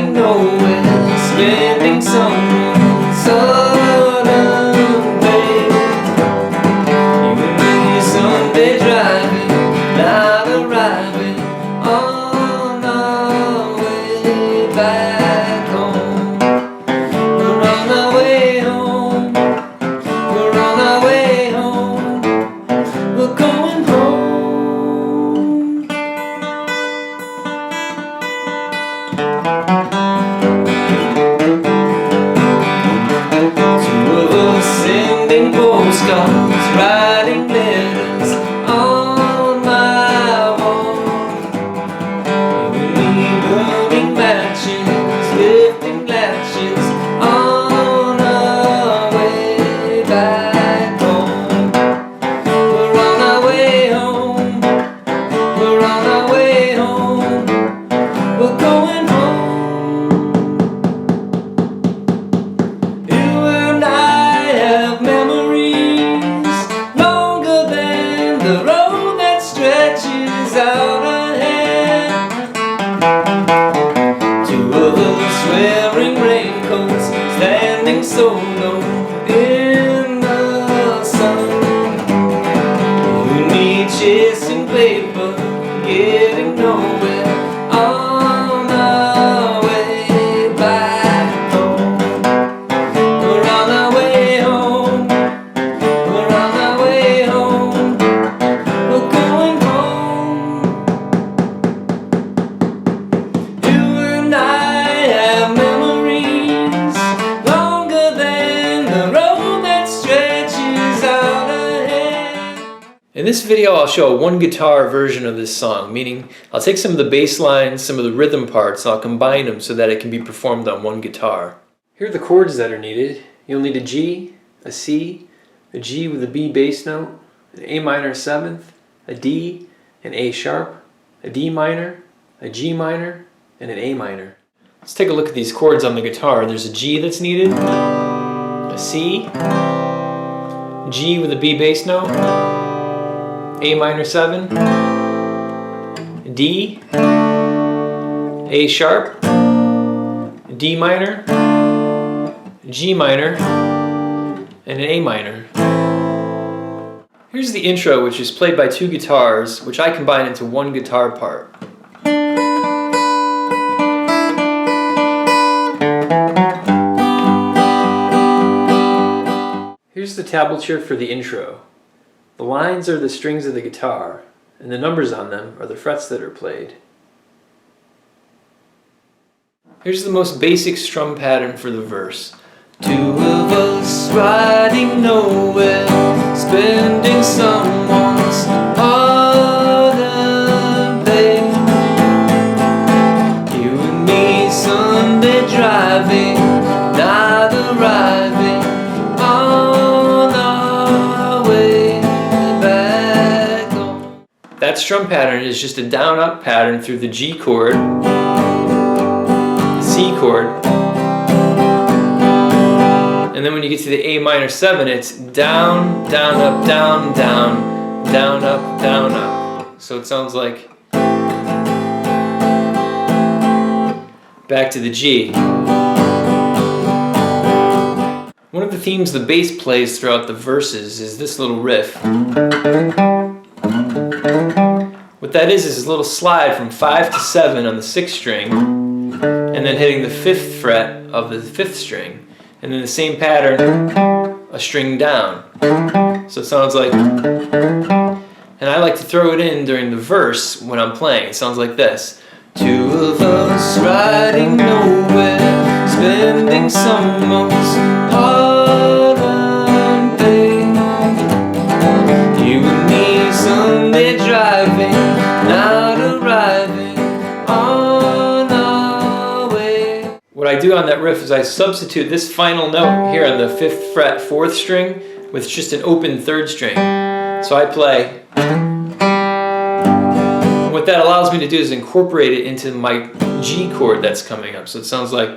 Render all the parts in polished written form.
riding nowhere, spending someone's sudden day. You and me Sunday driving, not arriving on our way back home. We're on our way home, we're on our way home, we're going home. Two of us sending postcards, writing letters on my wall. You and me burning matches, lifting latches on our way back home. We're on our way home, we're on our way home, we're going home. You and I have memories longer than the road that stretches out ahead. Two of us wearing raincoats, standing solo in the sun. You and me chasing paper, getting nowhere on our way back home. We're on our way home, we're on our way home, we're going home. You and I have memories longer than the road that stretches out ahead. In this video I'll show a one guitar version of this song, meaning I'll take some of the bass lines, some of the rhythm parts, and I'll combine them so that it can be performed on one guitar. Here are the chords that are needed. You'll need a G, a C, a G with a B bass note, an A minor 7th, a D, an A sharp, a D minor, a G minor, and an A minor. Let's take a look at these chords on the guitar. There's a G that's needed, a C, G with a B bass note, A minor 7, D, A sharp, D minor, G minor, and an A minor. Here's the intro, which is played by two guitars, which I combine into one guitar part. Here's the tablature for the intro. The lines are the strings of the guitar, and the numbers on them are the frets that are played. Here's the most basic strum pattern for the verse. Two of us riding nowhere, spending someone's hard-earned day. You and me Sunday driving, not arriving on our way back home. That strum pattern is just a down-up pattern through the G chord, C chord, and then when you get to the A minor 7, it's down, down, up, down, down, down, up, down, up. So it sounds like back to the G. One of the themes the bass plays throughout the verses is this little riff. What that is a little slide from 5 to 7 on the 6th string, and then hitting the 5th fret of the 5th string. And then the same pattern, a string down. So it sounds like, and I like to throw it in during the verse when I'm playing. It sounds like this. Two of us riding nowhere, spending someone's hard-earned day. You and me Sunday driving, not arriving on our way. What I do on that riff is I substitute this final note here on the 5th fret 4th string with just an open 3rd string. So I play. What that allows me to do is incorporate it into my G chord that's coming up. So it sounds like.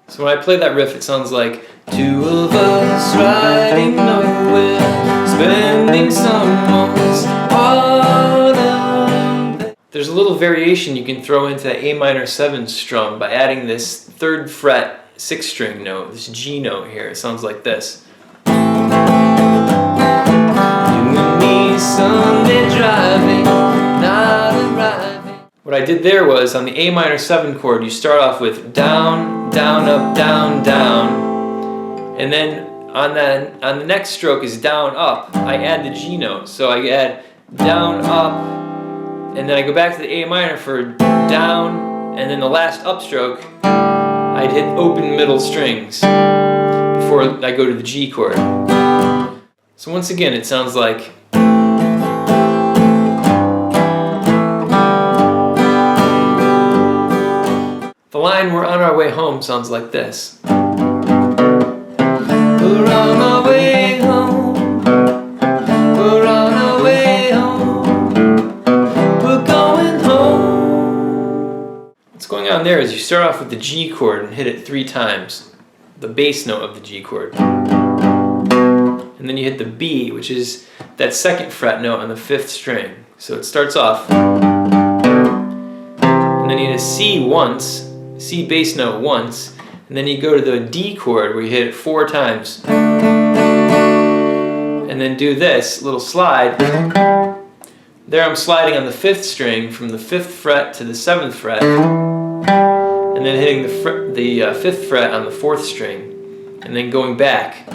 So when I play that riff, it sounds like two of us riding nowhere, spending someone's little variation you can throw into that A minor 7 strum by adding this 3rd fret 6th string note, this G note here. It sounds like this. You and me Sunday driving, not arriving. What I did there was, on the A minor 7 chord, you start off with down, down, up, down, down, and then on the next stroke is down, up. I add the G note, so I add down, up, and then I go back to the A minor for down, and then the last upstroke, I'd hit open middle strings before I go to the G chord. So once again, it sounds like the line "We're on our way home" sounds like this. We're on our way home. We're on our way home. We're going home. What's going on there is you start off with the G chord and hit it 3 times, the bass note of the G chord. And then you hit the B, which is that 2nd fret note on the 5th string. So it starts off, and then you hit a C once, C bass note once, and then you go to the D chord where you hit it 4 times. And then do this little slide. There I'm sliding on the 5th string from the 5th fret to the 7th fret, and then hitting the 5th fret on the 4th string, and then going back.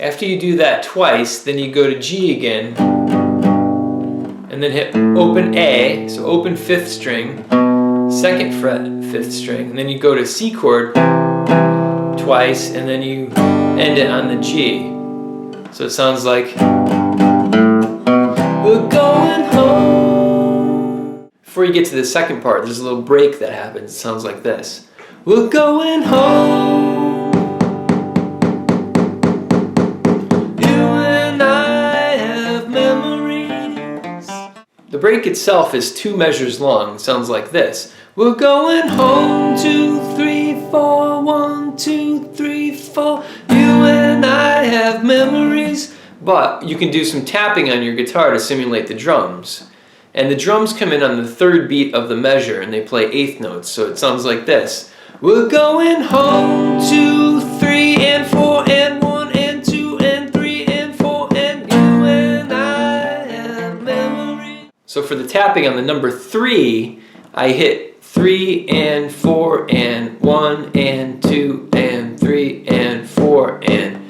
After you do that twice, then you go to G again, and then hit open A, so open 5th string, 2nd fret 5th string, and then you go to C chord twice, and then you end it on the G. So it sounds like we're going home. Before you get to the second part, there's a little break that happens. It sounds like this. We're going home. The break itself is 2 measures long. It sounds like this. We're going home, 2, 3, 4, 1, 2, 3, 4. You and I have memories. But you can do some tapping on your guitar to simulate the drums. And the drums come in on the 3rd beat of the measure, and they play 8th notes. So it sounds like this. We're going home, 2, 3, and 4, and 1, and 2, and 3, and 4, and you and I have memories. So for the tapping on the number 3, I hit 3 and 4 and 1 and 2 and 3 and 4 and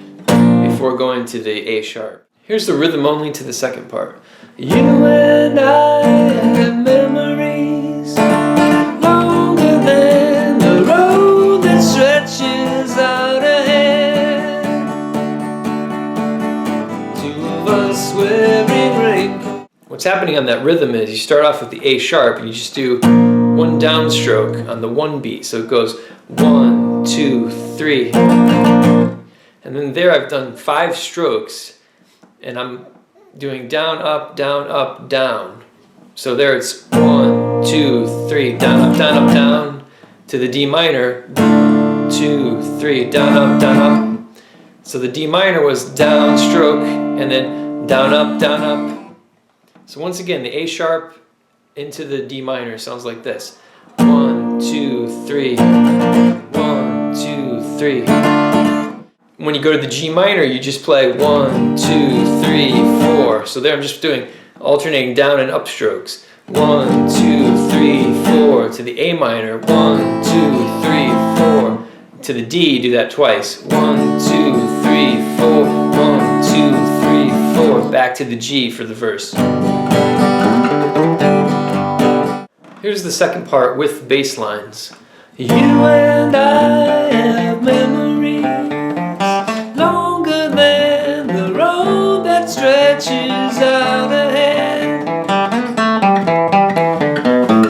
before going to the A sharp. Here's the rhythm only to the second part. You and I have memories longer than the road that stretches out ahead. 2 of us wearing raincoats. What's happening on that rhythm is you start off with the A sharp and you just do 1 downstroke on the 1 beat. So it goes 1, 2, 3. And then there I've done 5 strokes and I'm doing down, up, down, up, down. So there it's 1, 2, 3, down, up, down, up, down, to the D minor, 2, 3, down, up, down, up. So the D minor was down stroke and then down, up, down, up. So once again, the A sharp into the D minor sounds like this. 1, 2, 3, 1, 2, 3. When you go to the G minor, you just play 1, 2, 3, 4. So there I'm just doing alternating down and up strokes. 1, 2, 3, 4 to the A minor. 1, 2, 3, 4 to the D. Do that twice. 1, 2, 3, 4. 1, 2, 3, 4. Back to the G for the verse. Here's the second part with bass lines. You and I have memories longer than the road that stretches out ahead.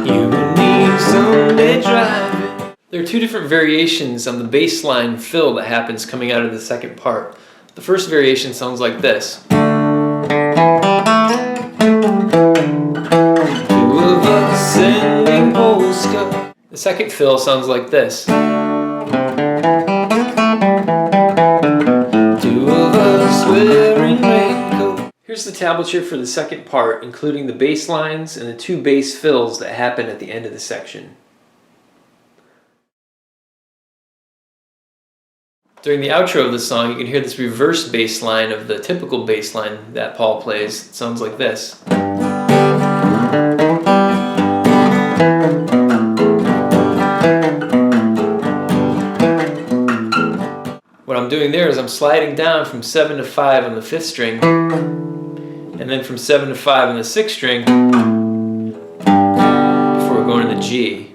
You and me Sunday driving. There are 2 different variations on the bass line fill that happens coming out of the second part. The first variation sounds like this. The second fill sounds like this. wearing raincoat. Here's the tablature for the second part, including the bass lines and the 2 bass fills that happen at the end of the section. During the outro of the song, you can hear this reverse bass line of the typical bass line that Paul plays. It sounds like this. What I'm doing there is I'm sliding down from 7 to 5 on the 5th string, and then from 7 to 5 on the 6th string before going to the G.